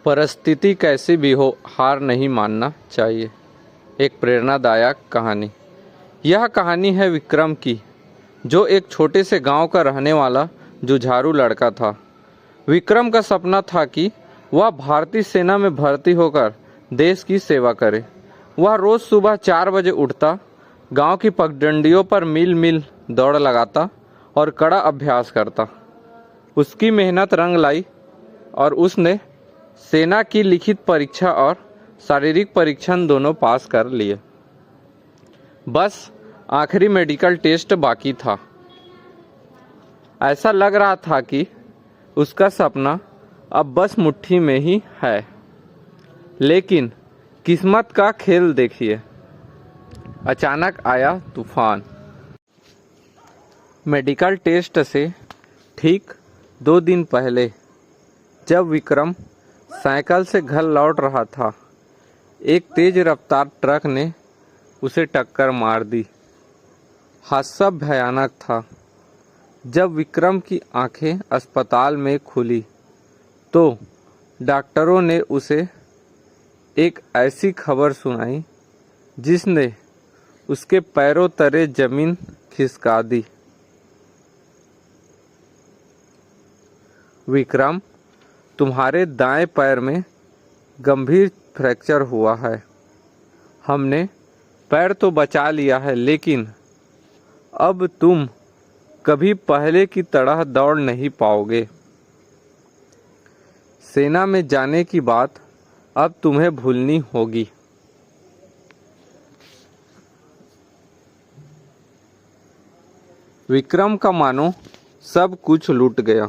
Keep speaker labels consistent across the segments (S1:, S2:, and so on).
S1: परिस्थिति कैसी भी हो, हार नहीं मानना चाहिए। एक प्रेरणादायक कहानी। यह कहानी है विक्रम की, जो एक छोटे से गांव का रहने वाला जुझारू लड़का था। विक्रम का सपना था कि वह भारतीय सेना में भर्ती होकर देश की सेवा करे। वह रोज सुबह 4 बजे उठता, गांव की पगडंडियों पर मील मील दौड़ लगाता और कड़ा अभ्यास करता। उसकी मेहनत रंग लाई और उसने सेना की लिखित परीक्षा और शारीरिक परीक्षण दोनों पास कर लिए। बस आखिरी मेडिकल टेस्ट बाकी था। ऐसा लग रहा था कि उसका सपना अब बस मुट्ठी में ही है। लेकिन किस्मत का खेल देखिए। अचानक आया तूफान। मेडिकल टेस्ट से ठीक 2 दिन पहले, जब विक्रम साइकिल से घर लौट रहा था, एक तेज रफ्तार ट्रक ने उसे टक्कर मार दी। हादसा भयानक था। जब विक्रम की आंखें अस्पताल में खुली तो डॉक्टरों ने उसे एक ऐसी खबर सुनाई जिसने उसके पैरों तले जमीन खिसका दी। विक्रम, तुम्हारे दाएं पैर में गंभीर फ्रैक्चर हुआ है। हमने पैर तो बचा लिया है, लेकिन अब तुम कभी पहले की तरह दौड़ नहीं पाओगे। सेना में जाने की बात अब तुम्हें भूलनी होगी। विक्रम का मानो सब कुछ लूट गया।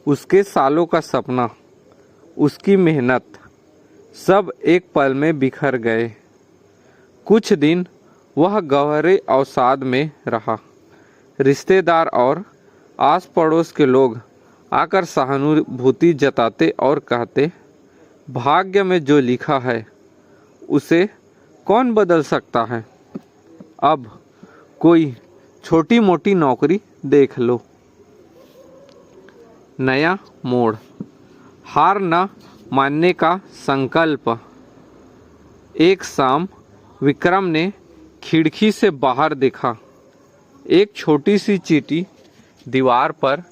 S1: उसके सालों का सपना, उसकी मेहनत, सब एक पल में बिखर गए। कुछ दिन वह गहरे अवसाद में रहा। रिश्तेदार और आस पड़ोस के लोग आकर सहानुभूति जताते और कहते, भाग्य में जो लिखा है उसे कौन बदल सकता है। अब कोई छोटी मोटी नौकरी देख लो। नया मोड़, हार न मानने का संकल्प। एक शाम विक्रम ने खिड़की से बाहर देखा। एक छोटी सी चींटी दीवार पर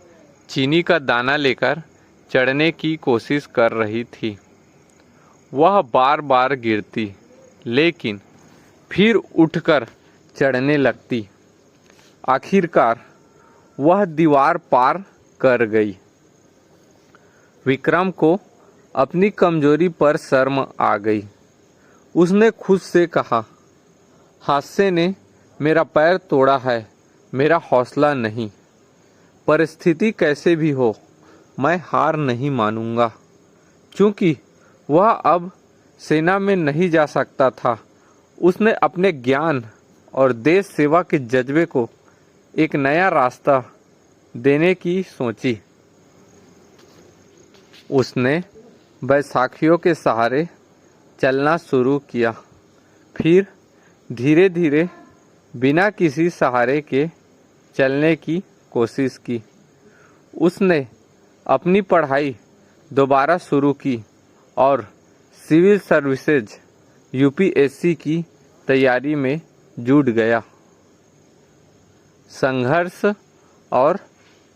S1: चीनी का दाना लेकर चढ़ने की कोशिश कर रही थी। वह बार बार गिरती, लेकिन फिर उठकर चढ़ने लगती। आखिरकार वह दीवार पार कर गई। विक्रम को अपनी कमजोरी पर शर्म आ गई। उसने खुद से कहा, हादसे ने मेरा पैर तोड़ा है, मेरा हौसला नहीं। परिस्थिति कैसे भी हो, मैं हार नहीं मानूंगा। क्योंकि वह अब सेना में नहीं जा सकता था, उसने अपने ज्ञान और देश सेवा के जज्बे को एक नया रास्ता देने की सोची। उसने बैसाखियों के सहारे चलना शुरू किया, फिर धीरे धीरे बिना किसी सहारे के चलने की कोशिश की। उसने अपनी पढ़ाई दोबारा शुरू की और सिविल सर्विसेज यूपीएससी की तैयारी में जुट गया। संघर्ष और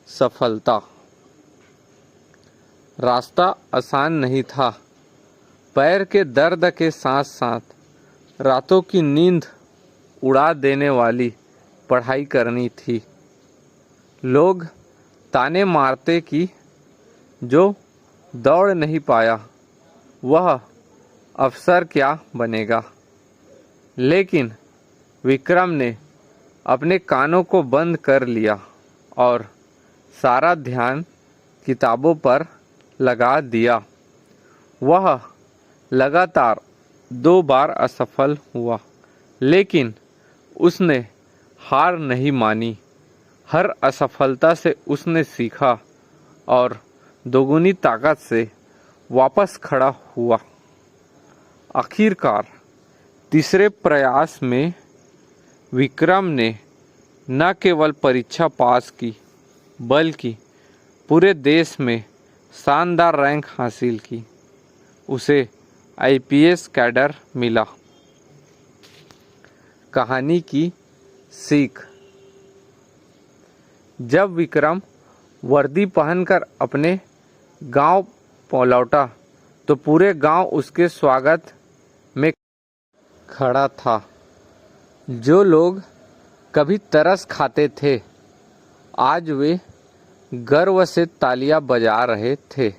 S1: सफलता। रास्ता आसान नहीं था। पैर के दर्द के साथ साथ रातों की नींद उड़ा देने वाली पढ़ाई करनी थी। लोग ताने मारते कि जो दौड़ नहीं पाया वह अफसर क्या बनेगा। लेकिन विक्रम ने अपने कानों को बंद कर लिया और सारा ध्यान किताबों पर लगा दिया। वह लगातार 2 बार असफल हुआ, लेकिन उसने हार नहीं मानी। हर असफलता से उसने सीखा और दोगुनी ताकत से वापस खड़ा हुआ। आखिरकार तीसरे प्रयास में विक्रम ने न केवल परीक्षा पास की, बल्कि पूरे देश में शानदार रैंक हासिल की। उसे आईपीएस कैडर मिला। कहानी की सीख। जब विक्रम वर्दी पहनकर अपने गांव लौटा तो पूरे गांव उसके स्वागत में खड़ा था। जो लोग कभी तरस खाते थे आज वे गर्व से तालियां बजा रहे थे।